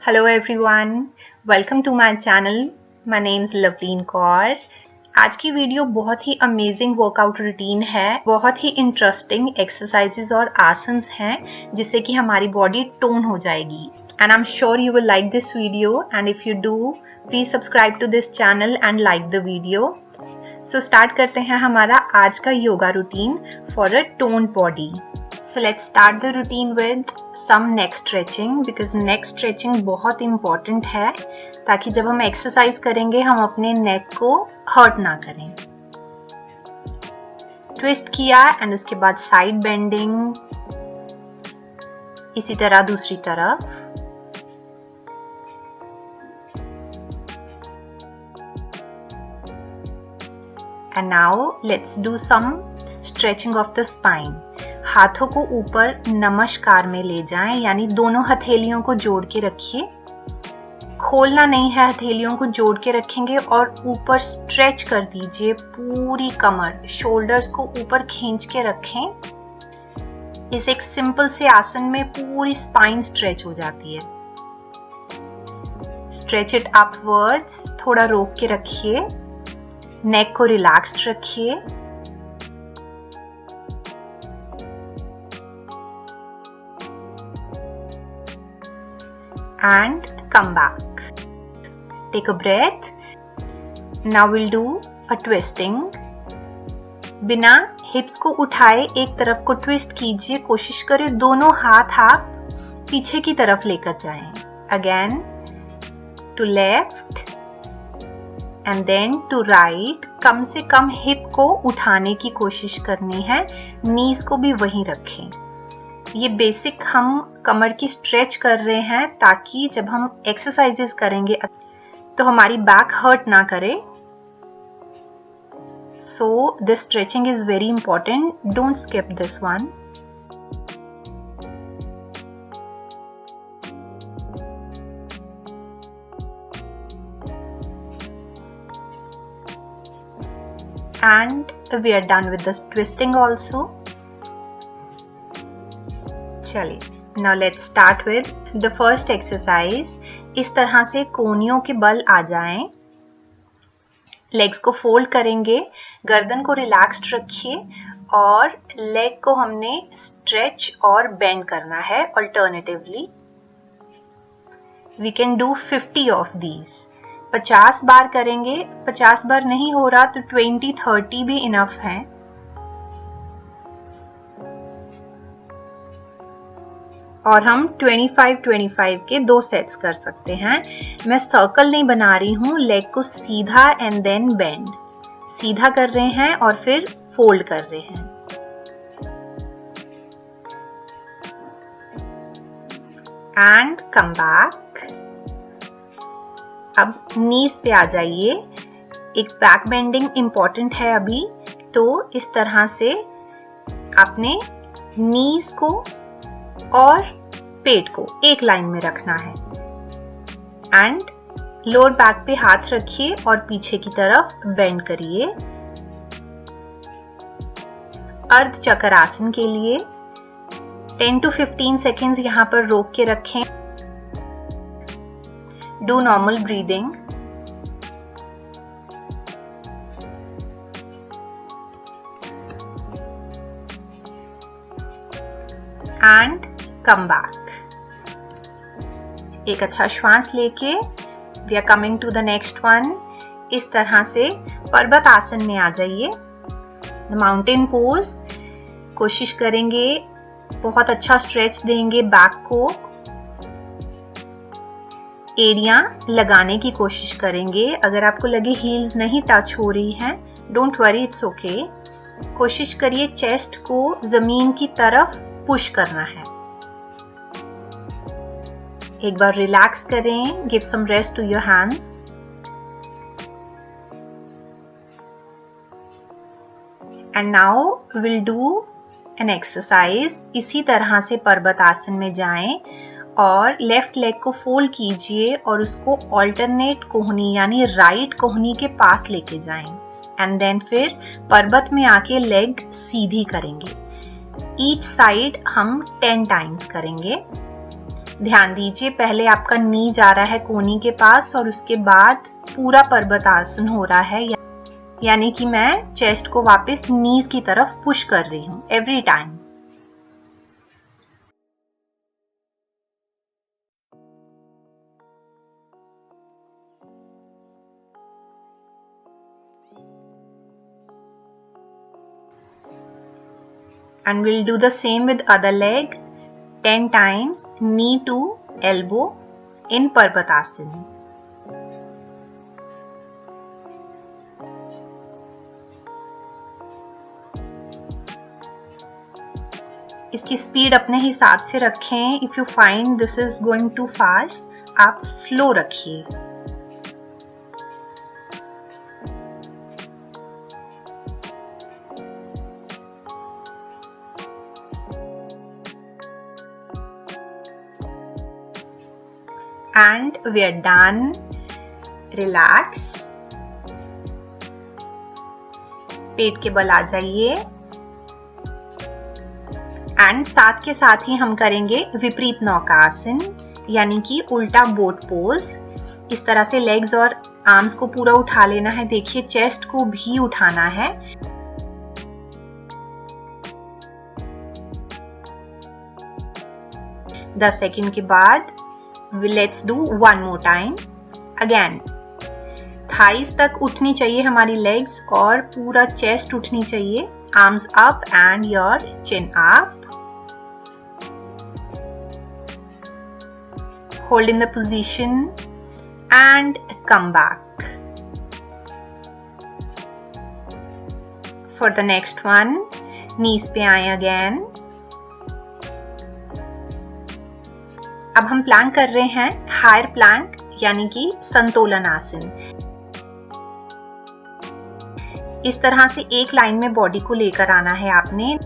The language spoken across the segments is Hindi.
Hello everyone, welcome to my channel. My name is Lavleen Kaur. आज की वीडियो बहुत ही अमेजिंग वर्कआउट रूटीन है, बहुत ही इंटरेस्टिंग एक्सरसाइजेज और आसन्स हैं जिससे कि हमारी बॉडी टोन हो जाएगी. And I'm sure you will like this video, and if you do, please subscribe to this channel and like the video. So start करते हैं हमारा आज का yoga routine for a toned body. So let's start the routine with some neck stretching because neck stretching बहुत important है ताकि जब हम एक्सरसाइज करेंगे हम अपने नेक को हर्ट ना करें. ट्विस्ट किया एंड उसके बाद साइड बेंडिंग, इसी तरह दूसरी तरफ. And now let's do some stretching of the spine. हाथों को ऊपर नमस्कार में ले जाएं, यानी दोनों हथेलियों को जोड़ के रखिए. खोलना नहीं है, हथेलियों को जोड़ के रखेंगे और ऊपर स्ट्रेच कर दीजिए पूरी कमर. शोल्डर्स को ऊपर खींच के रखें. इस एक सिंपल से आसन में पूरी स्पाइन स्ट्रेच हो जाती है. स्ट्रेच इट अपवर्ड्स, थोड़ा रोक के रखिए. नेक को रिलैक्स्ड रखिए. And come back. Take a breath. Now we'll do a twisting. बिना हिप्स को उठाए एक तरफ को ट्विस्ट कीजिए. कोशिश करें दोनों हाथ आप पीछे की तरफ लेकर जाएं. Again to left and then to right. कम से कम हिप को उठाने की कोशिश करनी है. नीज को भी वहीं रखें. ये बेसिक हम कमर की स्ट्रेच कर रहे हैं ताकि जब हम एक्सरसाइजेस करेंगे तो हमारी बैक हर्ट ना करे. So this stretching is very important. Don't skip this one. And we are done with the twisting also. चलिए, now let's start with the first exercise. इस तरह से कोहनियों के बल आ जाएं. लेग्स को फोल्ड करेंगे, गर्दन को रिलैक्स्ड रखिए और लेग को हमने स्ट्रेच और बेंड करना है alternatively. We can do 50 of these. 50 बार करेंगे. 50 बार नहीं हो रहा तो 20-30 भी इनफ है. और हम 25-25 के 2 सेट्स कर सकते हैं. मैं सर्कल नहीं बना रही हूं. लेग को सीधा एंड देन बेंड. सीधा कर रहे हैं और फिर फोल्ड कर रहे हैं. And come back. अब नीज पे आ जाइए. एक बैक बेंडिंग इंपॉर्टेंट है अभी, तो इस तरह से आपने नीज को और पेट को एक लाइन में रखना है. एंड लोअर बैक पे हाथ रखिए और पीछे की तरफ बेंड करिए. अर्ध चक्र आसन के लिए 10 to 15 सेकेंड्स यहां पर रोक के रखें. Do normal breathing. And come back. एक अच्छा श्वास लेके we are coming to the next one. इस तरह से पर्वत आसन में आ जाइए. Mountain pose. कोशिश करेंगे बहुत अच्छा स्ट्रेच देंगे बैक को. एड़ियां लगाने की कोशिश करेंगे. अगर आपको लगे हील्स नहीं टच हो रही हैं, डोंट वरी, इट्स ओके. कोशिश करिए चेस्ट को जमीन की तरफ पुश करना है. एक बार रिलैक्स करें. Give some rest to your hands. And now will do an exercise. इसी तरह से पर्वत आसन में जाएं और लेफ्ट लेग को फोल्ड कीजिए और उसको ऑल्टरनेट कोहनी यानी राइट कोहनी के पास लेके जाएं. एंड देन फिर पर्वत में आके लेग सीधी करेंगे. ईच साइड हम 10 टाइम्स करेंगे. ध्यान दीजिए, पहले आपका नी जा रहा है कोहनी के पास और उसके बाद पूरा पर्वतासन हो रहा है, यानी कि मैं चेस्ट को वापस नीज की तरफ पुश कर रही हूं every time. And we'll do the same with other leg, 10 times knee to elbow in Parvatasana. इसकी स्पीड अपने हिसाब से रखें। If you find this is going too fast, आप स्लो रखिए। And we are done. Relax. पेट के बल आ जाइए। एंड साथ के साथ ही हम करेंगे विपरीत नौकासन, यानी कि उल्टा बोट पोज। इस तरह से लेग्स और आर्म्स को पूरा उठा लेना है। देखिए, चेस्ट को भी उठाना है। दस सेकेंड के बाद let's do one more time again. Thighs तक उठनी चाहिए हमारी लेग्स और पूरा चेस्ट उठनी चाहिए। Arms up and your chin up. Hold in the position and come back. For the next one, knees पे आए again. अब हम प्लैंक कर रहे हैं, हायर प्लैंक यानी कि संतोलन आसन। इस तरह से एक लाइन में बॉडी को लेकर आना है आपने।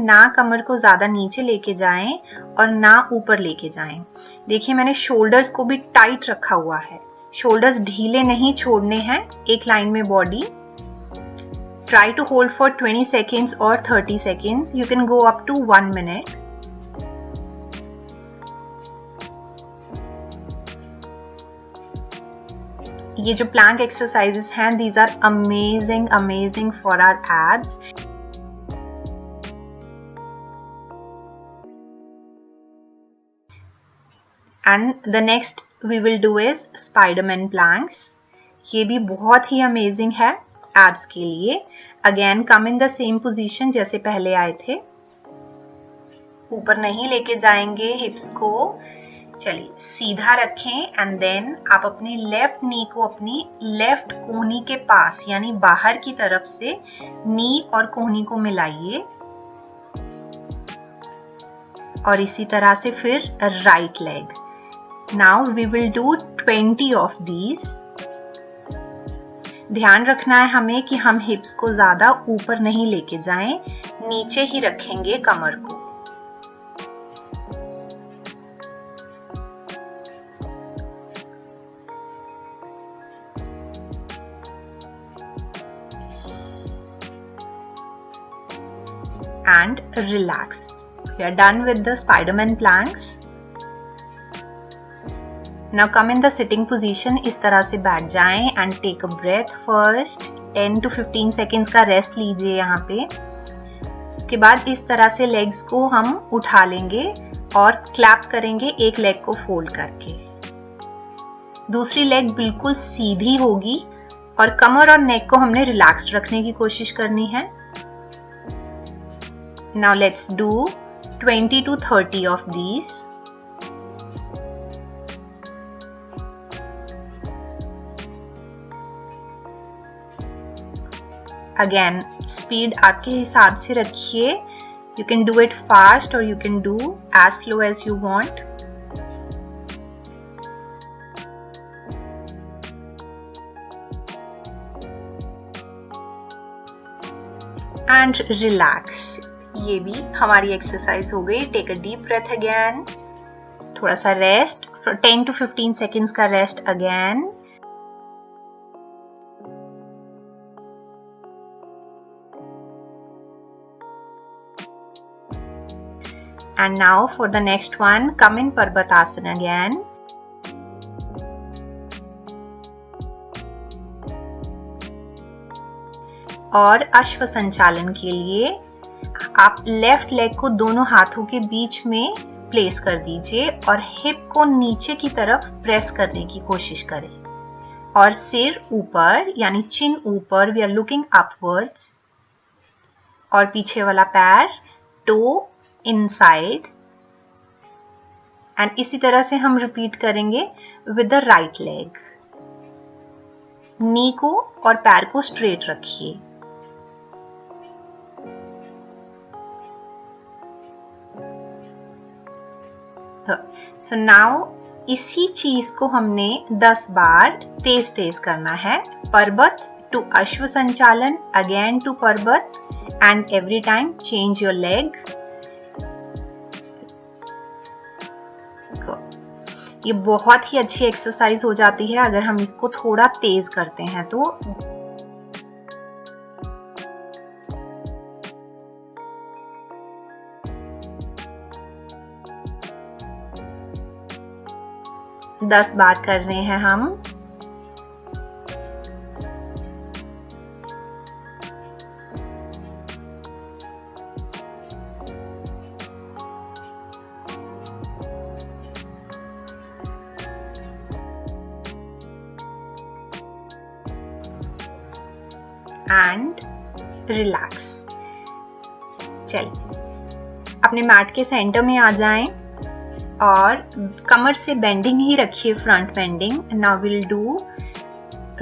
ना कमर को ज्यादा नीचे लेके जाएं और ना ऊपर लेके जाएं। देखिए, मैंने शोल्डर्स को भी टाइट रखा हुआ है। शोल्डर्स ढीले नहीं छोड़ने हैं। एक लाइन में body. Try to hold for 20 seconds और 30 seconds. You can go up to 1 minute. ये जो प्लैंक एक्सरसाइजेस हैं, these are amazing for our abs. And the next we will do is Spiderman planks. ये भी बहुत ही अमेजिंग है एब्स के लिए। Again come in the same position जैसे पहले आए थे। ऊपर नहीं लेके जाएंगे हिप्स को। चलिए, सीधा रखें एंड देन आप अपने लेफ्ट नी को अपनी लेफ्ट कोहनी के पास यानी बाहर की तरफ से नी और कोहनी को मिलाइए। और इसी तरह से फिर right leg. Now we will do 20 of these. ध्यान रखना है हमें कि हम हिप्स को ज्यादा ऊपर नहीं लेके जाएं, नीचे ही रखेंगे कमर को। And relax. We are done with the Spiderman planks. Now come in the sitting position. इस तरह से बैठ जाएं and take a breath first. 10 to 15 seconds का रेस्ट लीजिए यहाँ पे। उसके बाद इस तरह से लेग्स को हम उठा लेंगे और क्लैप करेंगे एक लेग को फोल्ड करके। दूसरी लेग बिल्कुल सीधी होगी और कमर और नेक को हमने रिलैक्स्ड रखने की कोशिश करनी है। Now let's do 20 to 30 of these. Again, speed आपके हिसाब से रखिए। You can do it fast or you can do as slow as you want. And relax. ये भी हमारी एक्सरसाइज हो गई। Take a deep breath again. थोड़ा सा रेस्ट, 10 to 15 seconds का rest again. And now for the next one, come in Parbatasana again. और अश्व संचालन के लिए आप लेफ्ट लेग को दोनों हाथों के बीच में प्लेस कर दीजिए और हिप को नीचे की तरफ प्रेस करने की कोशिश करें और सिर ऊपर यानी चिन ऊपर, वी आर लुकिंग अपवर्ड्स, और पीछे वाला पैर टो इनसाइड, एंड इसी तरह से हम रिपीट करेंगे विद द राइट लेग। नी को और पैर को स्ट्रेट रखिए। सो नाउ इसी चीज को हमने 10 बार तेज तेज करना है। पर्वत टू अश्व संचालन, अगेन टू पर्वत, and every time change your leg. ये बहुत ही अच्छी एक्सरसाइज हो जाती है अगर हम इसको थोड़ा तेज करते हैं तो। दस बार कर रहे हैं हम। And relax. चलिए अपने मैट के सेंटर में आ जाएं और कमर से बेंडिंग ही रखिए, front bending. Now will do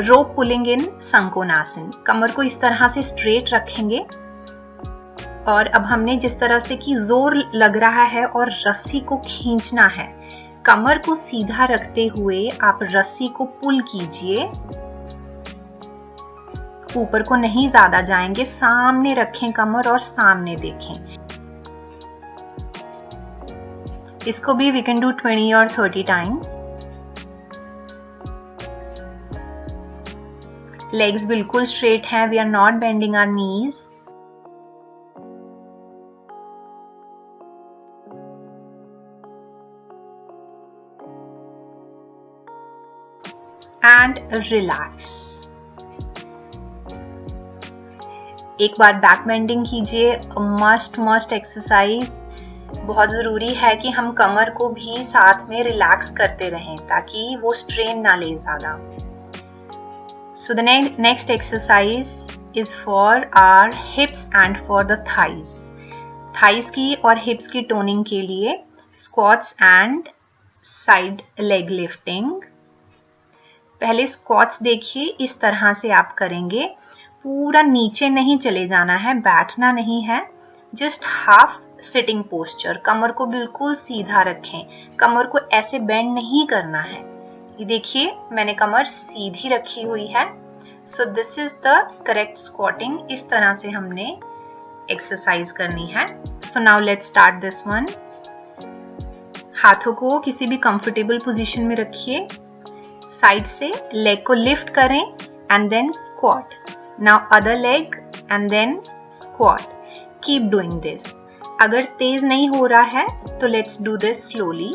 rope pulling in Sankonasana. कमर को इस तरह से स्ट्रेट रखेंगे और अब हमने जिस तरह से कि जोर लग रहा है और रस्सी को खींचना है, कमर को सीधा रखते हुए आप रस्सी को पुल कीजिए। ऊपर को नहीं ज्यादा जाएंगे, सामने रखें कमर और सामने देखें। इसको भी वी कैन डू 20 और 30 टाइम्स। लेग्स बिल्कुल स्ट्रेट हैं, we are not bending our knees. And relax. एक बार बैक बेंडिंग कीजिए, मस्ट एक्सरसाइज। बहुत जरूरी है कि हम कमर को भी साथ में रिलैक्स करते रहें ताकि वो स्ट्रेन ना ले ज्यादा। So the next exercise is for our hips and for the thighs. Thighs की और हिप्स की टोनिंग के लिए squats and side leg lifting. पहले स्क्वाट्स देखिए, इस तरह से आप करेंगे। पूरा नीचे नहीं चले जाना है, बैठना नहीं है, जस्ट हाफ सिटिंग पोस्चर। कमर को बिल्कुल सीधा रखें, कमर को ऐसे बेंड नहीं करना है। ये देखिए मैंने कमर सीधी रखी हुई है। So this is the correct squatting. इस तरह से हमने एक्सरसाइज करनी है। So now let's start this one. हाथों को किसी भी कंफर्टेबल पोजीशन में रखिए, साइड से लेग को लिफ्ट करें and then squat. Now other leg and then squat. Keep doing this. अगर तेज नहीं हो रहा है तो let's do this slowly.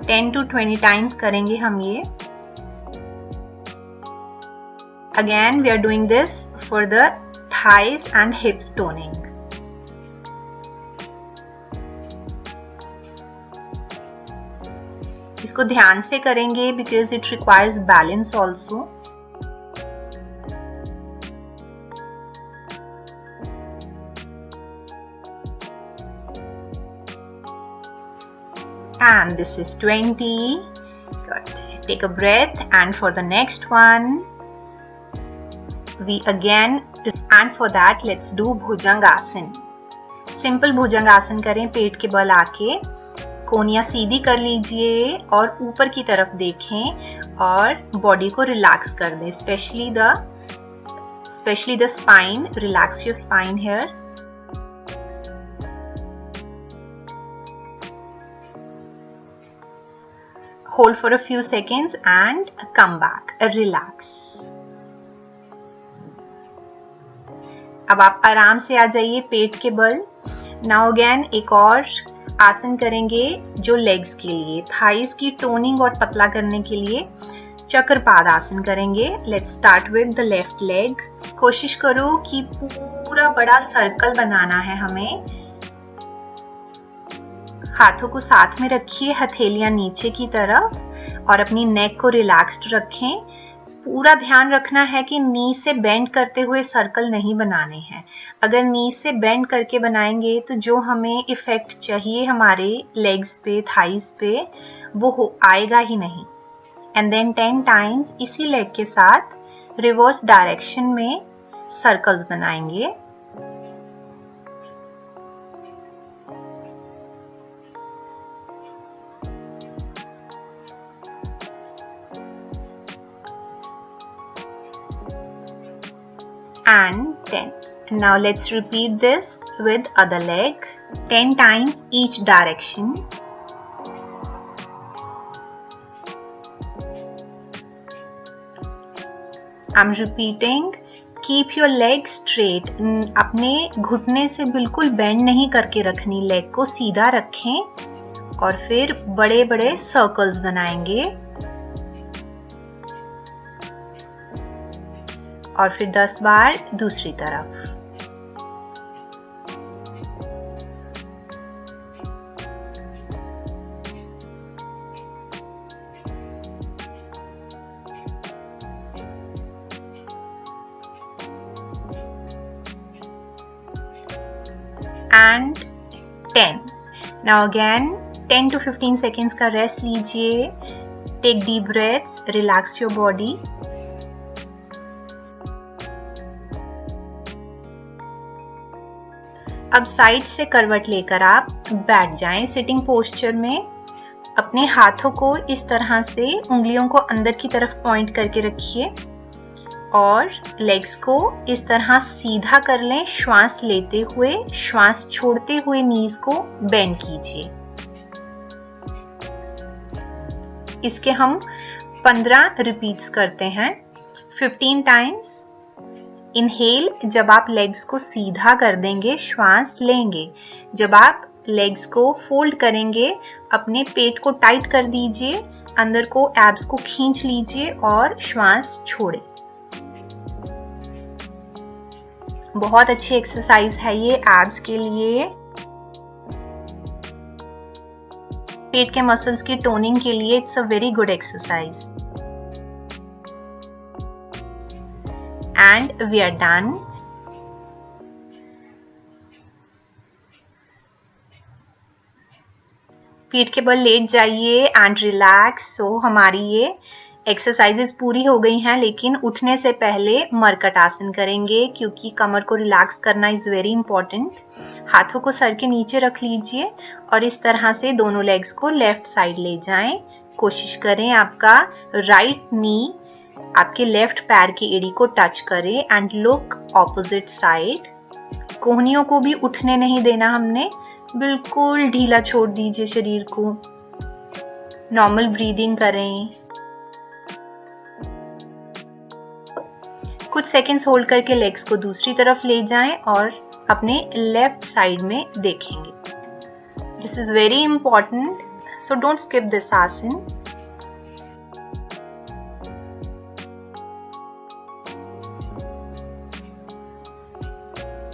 Ten to 20 times करेंगे हम ये। Again, we are doing this for the thighs and hips toning. इसको ध्यान से करेंगे because it requires balance also. And this is 20. Good. Take a breath, and for the next one, we again, and for that let's do Bhujangasana. Simple भुजंगासन करें, पेट के बल आके कोहनियां सीधी कर लीजिए और ऊपर की तरफ देखें और बॉडी को रिलैक्स कर दें, specially the spine. Relax your spine here. hold for a few seconds and come back. Relax. अब आप आराम से आ जाइए पेट के बल. नाउ अगेन एक और आसन करेंगे जो लेग्स के लिए, थाइस की टोनिंग और पतला करने के लिए चक्रपाद आसन करेंगे. Let's start with the left leg. कोशिश करो कि पूरा बड़ा सर्कल बनाना है हमें. हाथों को साथ में रखिए, हथेलियां नीचे की तरफ, और अपनी नेक को रिलैक्स्ड रखें. पूरा ध्यान रखना है कि नी से बेंड करते हुए सर्कल नहीं बनाने हैं. अगर नी से बेंड करके बनाएंगे तो जो हमें इफेक्ट चाहिए हमारे लेग्स पे, थाइस पे, वो आएगा ही नहीं. एंड देन 10 टाइम्स इसी लेग के साथ रिवर्स डायरेक्शन में सर्कल्स बनाएंगे. And 10. Now let's repeat this with other leg 10 times each direction. I'm repeating. Keep your leg straight. अपने घुटने से बिल्कुल बेंड नहीं करके रखनी, लेग को सीधा रखें और फिर बड़े बड़े सर्कल्स बनाएंगे. और फिर 10 बार दूसरी तरफ. And 10. Now again 10 to 15 seconds का रेस्ट लीजिए. Take deep breaths, relax your body. अब साइड से करवट लेकर आप बैठ जाएं सिटिंग पोस्चर में. अपने हाथों को इस तरह से उंगलियों को अंदर की तरफ पॉइंट करके रखिए और लेग्स को इस तरह सीधा कर लें. श्वास लेते हुए, श्वास छोड़ते हुए नीज को बेंड कीजिए. इसके हम 15 रिपीट्स करते हैं. 15 टाइम्स इनहेल, जब आप लेग्स को सीधा कर देंगे श्वास लेंगे. जब आप लेग्स को फोल्ड करेंगे अपने पेट को टाइट कर दीजिए, अंदर को एब्स को खींच लीजिए और श्वास छोड़े. बहुत अच्छी एक्सरसाइज है ये एब्स के लिए, पेट के मसल्स की टोनिंग के लिए. It's a very good exercise. And we are done. पीठ के बल लेट जाइए एंड रिलैक्स. सो हमारी ये एक्सरसाइजेस पूरी हो गई हैं, लेकिन उठने से पहले मरकट आसन करेंगे क्योंकि कमर को रिलैक्स करना इज वेरी इंपॉर्टेंट. हाथों को सर के नीचे रख लीजिए और इस तरह से दोनों लेग्स को लेफ्ट साइड ले जाएं. कोशिश करें आपका राइट नी आपके लेफ्ट पैर की एड़ी को टच करे एंड लुक ऑपोजिट साइड. कोहनियों को भी उठने नहीं देना हमने, बिल्कुल ढीला छोड़ दीजिए शरीर को. नॉर्मल ब्रीदिंग करें. कुछ सेकंड्स होल्ड करके लेग्स को दूसरी तरफ ले जाएं और अपने लेफ्ट साइड में देखेंगे. This is very important, so don't skip this asana.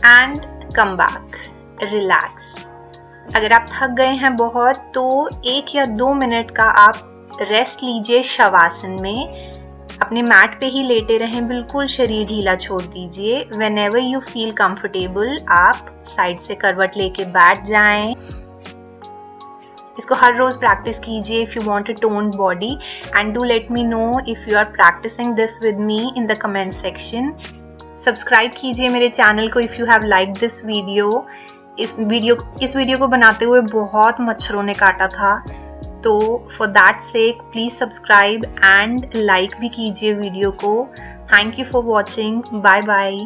And come back, relax. अगर आप थक गए हैं बहुत तो 1 या 2 मिनट का आप रेस्ट लीजिए शवासन में. अपने मैट पे ही लेटे रहें, बिल्कुल शरीर ढीला छोड़ दीजिए. व्हेनेवर यू फील कंफर्टेबल आप साइड से करवट लेके बैठ जाएं. इसको हर रोज प्रैक्टिस कीजिए if you want a toned body. And do let me know if you are practising this with me in the comment section. Subscribe कीजिए मेरे चैनल को if you have liked this video. इस वीडियो को बनाते हुए बहुत मच्छरों ने काटा था, तो for that sake please subscribe and like भी कीजिए वीडियो को. Thank you for watching. Bye bye.